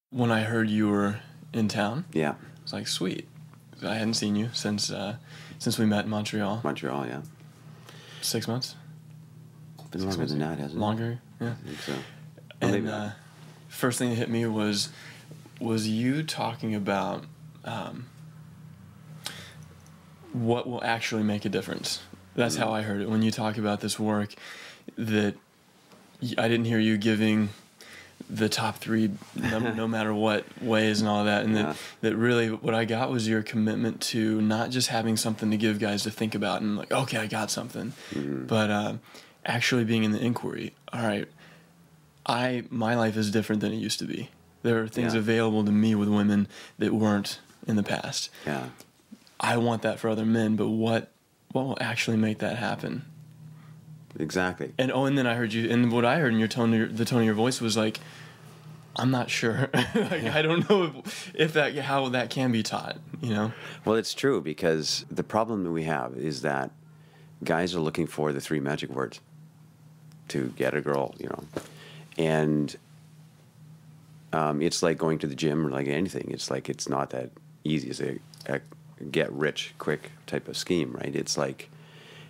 When I heard you were in town, Yeah. I was like, sweet. I hadn't seen you since we met in Montreal. Montreal, yeah. 6 months? Been longer than that, hasn't it? Longer, yeah. I think so. Well, And maybe not. first thing that hit me was you talking about what will actually make a difference. That's how I heard it. When you talk about this work, that I didn't hear you giving the top three, no matter what ways and all that. And that really what I got was your commitment to not just having something to give guys to think about and like, okay, I got something, but actually being in the inquiry. All right, my life is different than it used to be. There are things available to me with women that weren't in the past. Yeah. I want that for other men, but what will actually make that happen? Exactly. And then I heard you, and what I heard in the tone of your voice was like, I'm not sure. Like, I don't know if how that can be taught, you know? Well, it's true, because the problem that we have is that guys are looking for the 3 magic words to get a girl, you know. And it's like going to the gym or like anything. It's like it's not that easy as a get-rich-quick type of scheme, right? It's like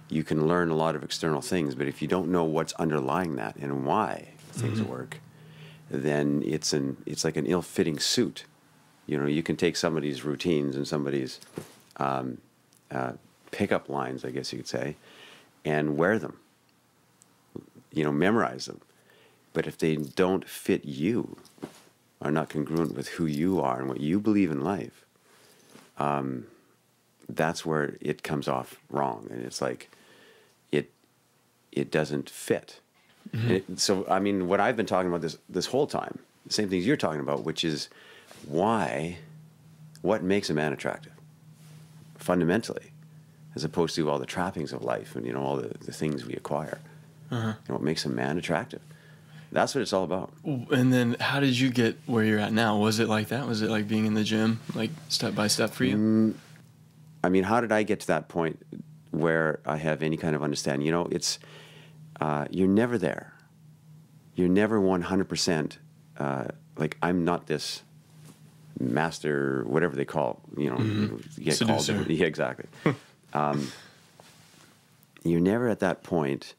you can learn a lot of external things, but if you don't know what's underlying that and why things work, then it's like an ill-fitting suit. You know, you can take somebody's routines and somebody's pickup lines, I guess you could say, and wear them. You know, memorize them. But if they don't fit you, are not congruent with who you are and what you believe in life, that's where it comes off wrong. And it's like it doesn't fit. So, I mean, what I've been talking about this whole time, the same things you're talking about, which is what makes a man attractive, fundamentally, as opposed to all the trappings of life and, you know, all the things we acquire. You know, what makes a man attractive. That's what it's all about. And then how did you get where you're at now? Was it like that? Was it like being in the gym, like step by step for you? I mean, how did I get to that point where I have any kind of understanding? You know, it's you're never there. You're never 100%. Like, I'm not this master, whatever they call, you know, you get Seducer. called. Yeah, exactly. You're never at that point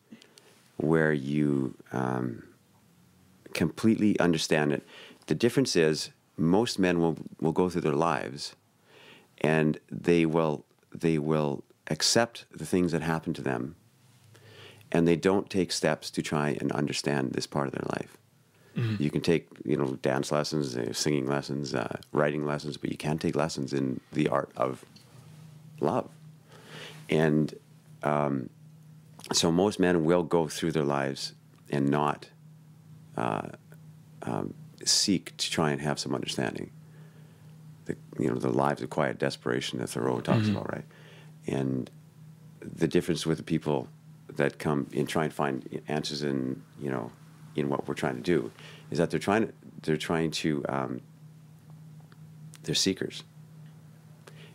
where you completely understand it. The difference is most men will go through their lives and they will accept the things that happen to them, and they don't take steps to try and understand this part of their life. You can take, you know, dance lessons, singing lessons, writing lessons, but you can't take lessons in the art of love. And so most men will go through their lives and not seek to try and have some understanding. The lives of quiet desperation that Thoreau talks about, right? And the difference with the people that come and try and find answers in, you know, in what we're trying to do, is that they're seekers.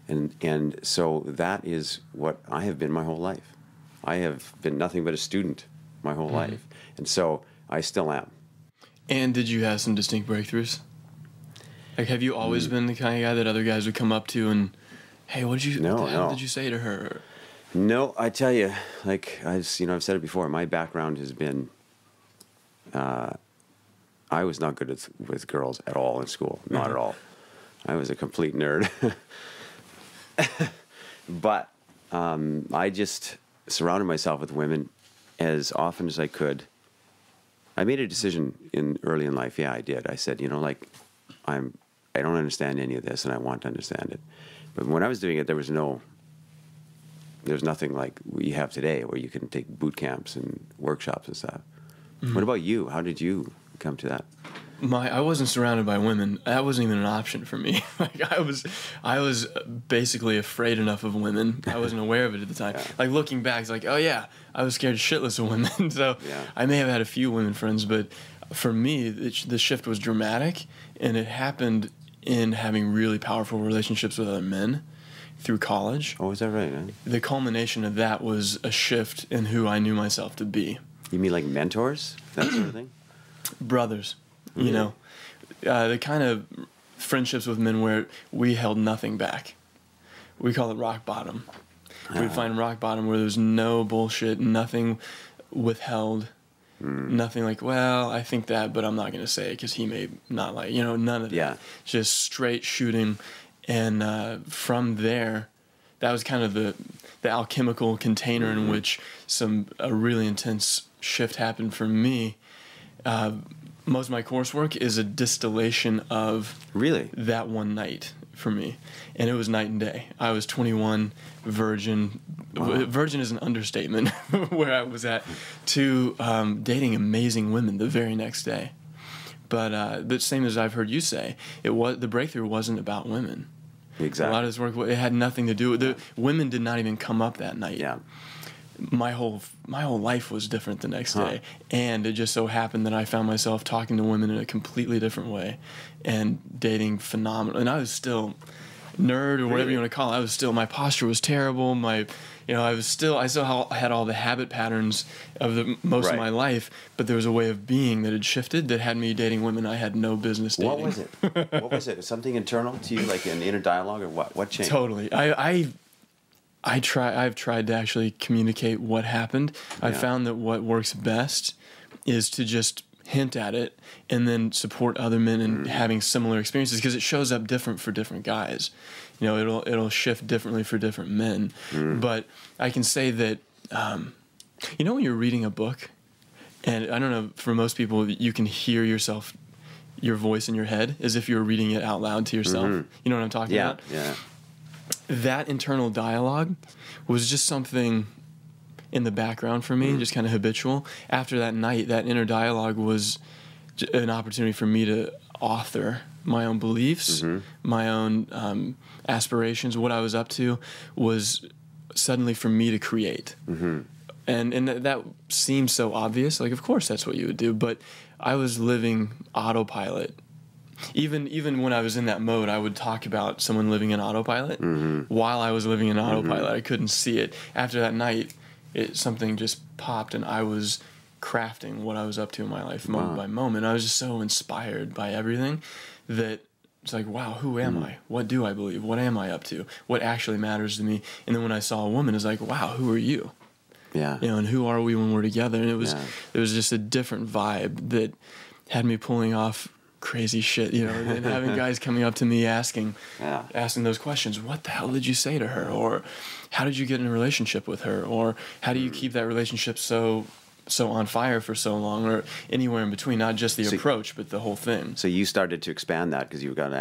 And so that is what I have been my whole life. I have been nothing but a student my whole life. And so I still am. And did you have some distinct breakthroughs? Like, have you always been the kind of guy that other guys would come up to and, hey, what the hell did you say to her? No, I tell you, like, I've said it before, my background has been, I was not good with girls at all in school, not at all. I was a complete nerd. But I just surrounded myself with women as often as I could. I made a decision early in life. Yeah, I did. I said, you know, like, I don't understand any of this, and I want to understand it. But when I was doing it, there was nothing like we have today, where you can take boot camps and workshops and stuff. What about you? How did you come to that? I wasn't surrounded by women. That wasn't even an option for me. Like, I was basically afraid enough of women. I wasn't aware of it at the time. Like, looking back, it's like, oh yeah, I was scared shitless of women. So I may have had a few women friends, but for me, the shift was dramatic, and it happened in having really powerful relationships with other men through college. Oh, is that right, man? The culmination of that was a shift in who I knew myself to be. You mean like mentors? That sort of thing? Brothers. You know, the kind of friendships with men where we held nothing back. We call it rock bottom. We'd find rock bottom where there's no bullshit, nothing withheld, nothing like, well, I think that, but I'm not going to say it because he may not like, none of that. Yeah. Just straight shooting. And from there, that was kind of the alchemical container in which a really intense shift happened for me. Most of my coursework is a distillation of Really that one night for me, and it was night and day. I was 21, virgin. Wow. Virgin is an understatement. Where I was at, to dating amazing women the very next day. But the same as I've heard you say, the breakthrough wasn't about women. Exactly. A lot of this work, it had nothing to do with the women. Did not even come up that night. Yeah. My whole life was different the next day, and it just so happened that I found myself talking to women in a completely different way, and dating phenomenal. And I was still nerd or whatever you want to call it. My posture was terrible. I still had all the habit patterns of most of my life, but there was a way of being that had shifted that had me dating women I had no business dating. What was it? Something internal to you, like an inner dialogue, or what? What changed? Totally. I've tried to actually communicate what happened. I found that what works best is to just hint at it and then support other men in having similar experiences, because it shows up different for different guys. It'll shift differently for different men. But I can say that when you're reading a book, and I don't know, for most people, you can hear your voice in your head as if you're reading it out loud to yourself. You know what I'm talking about? Yeah. That internal dialogue was just something in the background for me, just kind of habitual. After that night, that inner dialogue was an opportunity for me to author my own beliefs, my own aspirations. What I was up to was suddenly for me to create. And that seems so obvious. Like, of course that's what you would do. But I was living autopilot. Even when I was in that mode, I would talk about someone living in autopilot. While I was living in autopilot, I couldn't see it. After that night, something just popped, and I was crafting what I was up to in my life moment by moment. I was just so inspired by everything that it's like, wow, who am I? What do I believe? What am I up to? What actually matters to me? And then when I saw a woman, it's like, wow, who are you? Yeah. And who are we when we're together? And it was just a different vibe that had me pulling off crazy shit, and having guys coming up to me asking those questions. What the hell did you say to her? Or how did you get in a relationship with her? Or how do you keep that relationship so on fire for so long? Or anywhere in between, not just the approach, but the whole thing. So you started to expand that because you got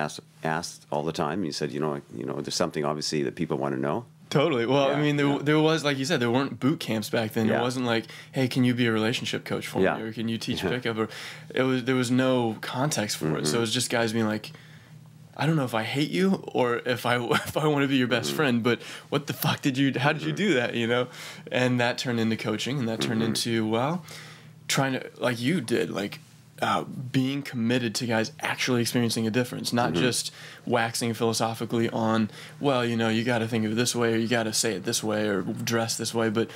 asked all the time. You said, there's something obviously that people want to know. Totally. Well, I mean, there was, like you said, there weren't boot camps back then. It wasn't like, hey, can you be a relationship coach for me, or can you teach pickup? Or there was no context for it. So it was just guys being like, I don't know if I hate you or if I want to be your best friend, but what the fuck how did you do that? And that turned into coaching, and that turned into trying to, like you did, like being committed to guys actually experiencing a difference, not just waxing philosophically on, well, you got to think of it this way, or you got to say it this way, or dress this way, but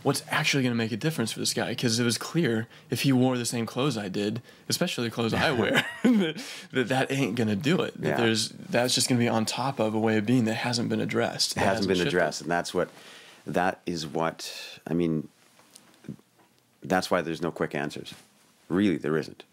what's actually going to make a difference for this guy? Because it was clear if he wore the same clothes I did, especially the clothes I wear, that ain't going to do it. That's just going to be on top of a way of being that hasn't been addressed. It hasn't been addressed, and that's why there's no quick answers. Really, there isn't.